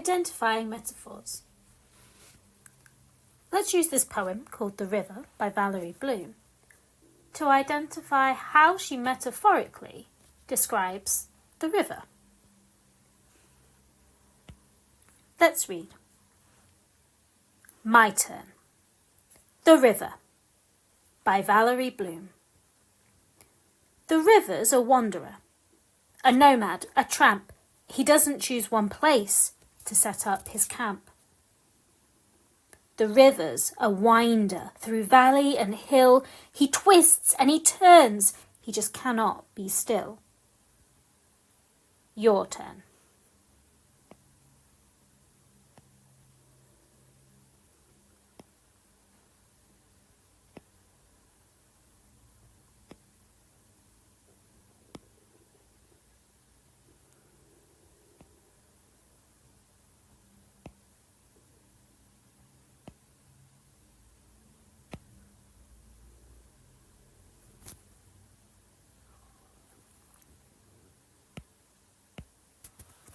Identifying metaphors. Let's use this poem called The River by Valerie Bloom to identify how she metaphorically describes the river. Let's read. My Turn. The River by Valerie Bloom. The river's a wanderer, a nomad, a tramp. He doesn't choose one place to set up his camp. The river's a winder through valley and hill. He twists and he turns. He just cannot be still. Your turn.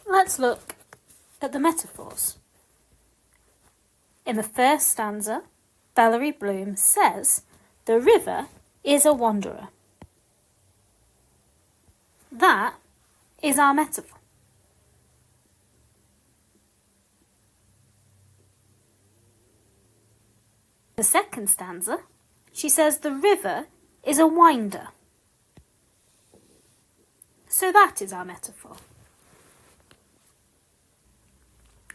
Let's look at the metaphors. In the first stanza, Valerie Bloom says, the river is a wanderer. That is our metaphor. The second stanza, she says the river is a winder. So that is our metaphor.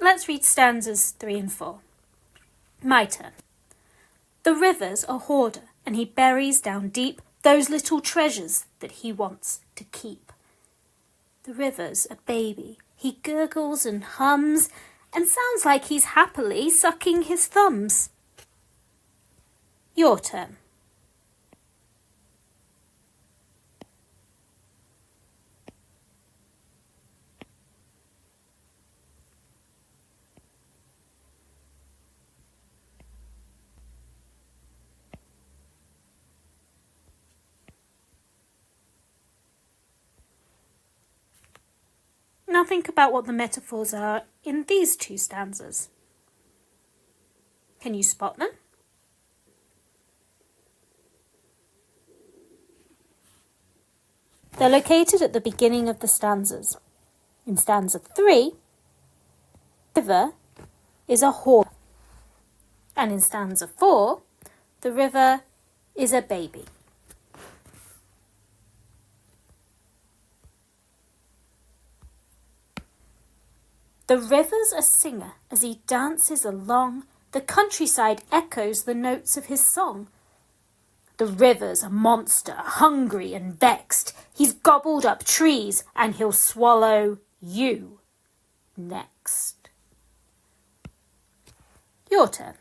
Let's read stanzas 3 and 4. My turn. The river's a hoarder, and he buries down deep those little treasures that he wants to keep. The river's a baby. He gurgles and hums, and sounds like he's happily sucking his thumbs. Your turn. Now think about what the metaphors are in these two stanzas. Can you spot them? They're located at the beginning of the stanzas. In stanza 3, the river is a hoarder. And in stanza 4, the river is a baby. The river's a singer as he dances along. The countryside echoes the notes of his song. The river's a monster, hungry and vexed. He's gobbled up trees and he'll swallow you next. Your turn.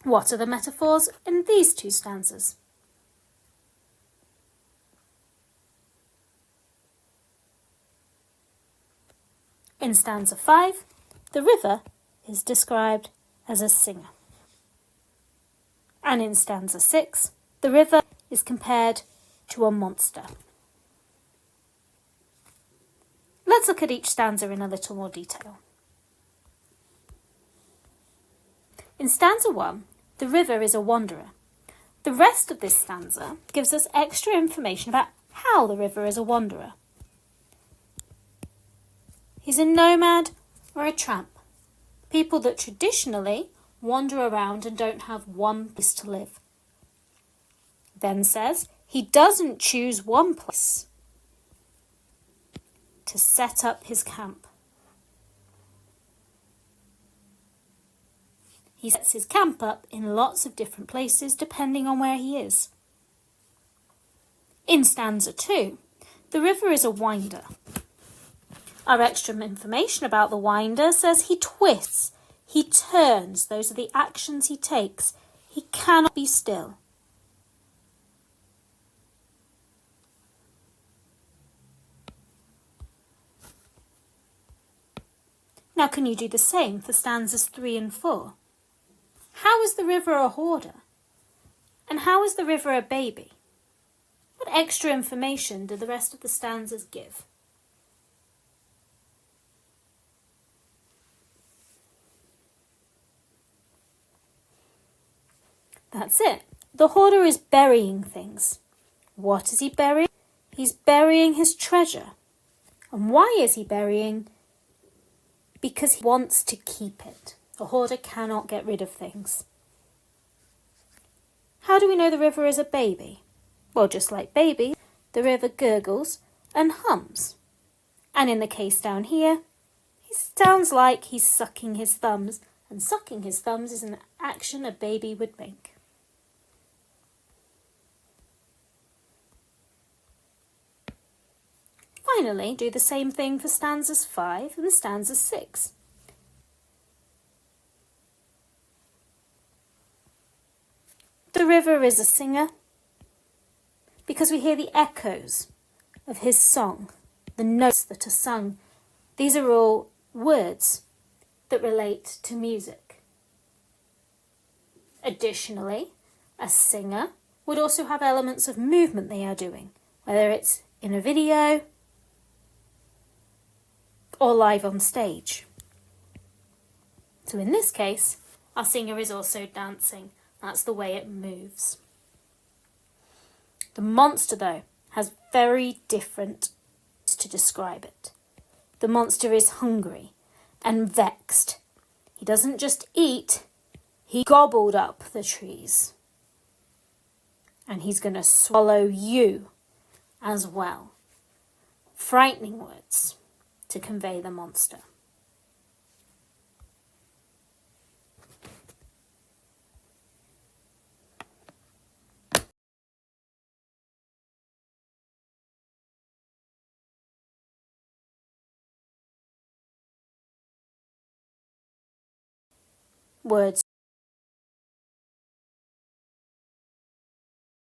What are the metaphors in these two stanzas? In stanza 5, the river is described as a singer. And in stanza 6, the river is compared to a monster. Let's look at each stanza in a little more detail. In stanza 1, the river is a wanderer. The rest of this stanza gives us extra information about how the river is a wanderer. He's a nomad or a tramp, people that traditionally wander around and don't have one place to live. Then says he doesn't choose one place to set up his camp. He sets his camp up in lots of different places depending on where he is. In stanza 2, the river is a winder. Our extra information about the winder says he twists, he turns. Those are the actions he takes. He cannot be still. Now can you do the same for stanzas 3 and 4? How is the river a hoarder? And how is the river a baby? What extra information do the rest of the stanzas give? That's it. The hoarder is burying things. What is he burying? He's burying his treasure. And why is he burying? Because he wants to keep it. A hoarder cannot get rid of things. How do we know the river is a baby? Well, just like baby, the river gurgles and hums. And in the case down here, he sounds like he's sucking his thumbs, and sucking his thumbs is an action a baby would make. Finally, do the same thing for stanzas 5 and stanza 6. The river is a singer because we hear the echoes of his song, the notes that are sung. These are all words that relate to music. Additionally, a singer would also have elements of movement they are doing, whether it's in a video or live on stage. So in this case, our singer is also dancing. That's the way it moves. The monster, though, has very different ways to describe it. The monster is hungry and vexed. He doesn't just eat, he gobbled up the trees. And he's going to swallow you as well. Frightening words to convey the monster. Words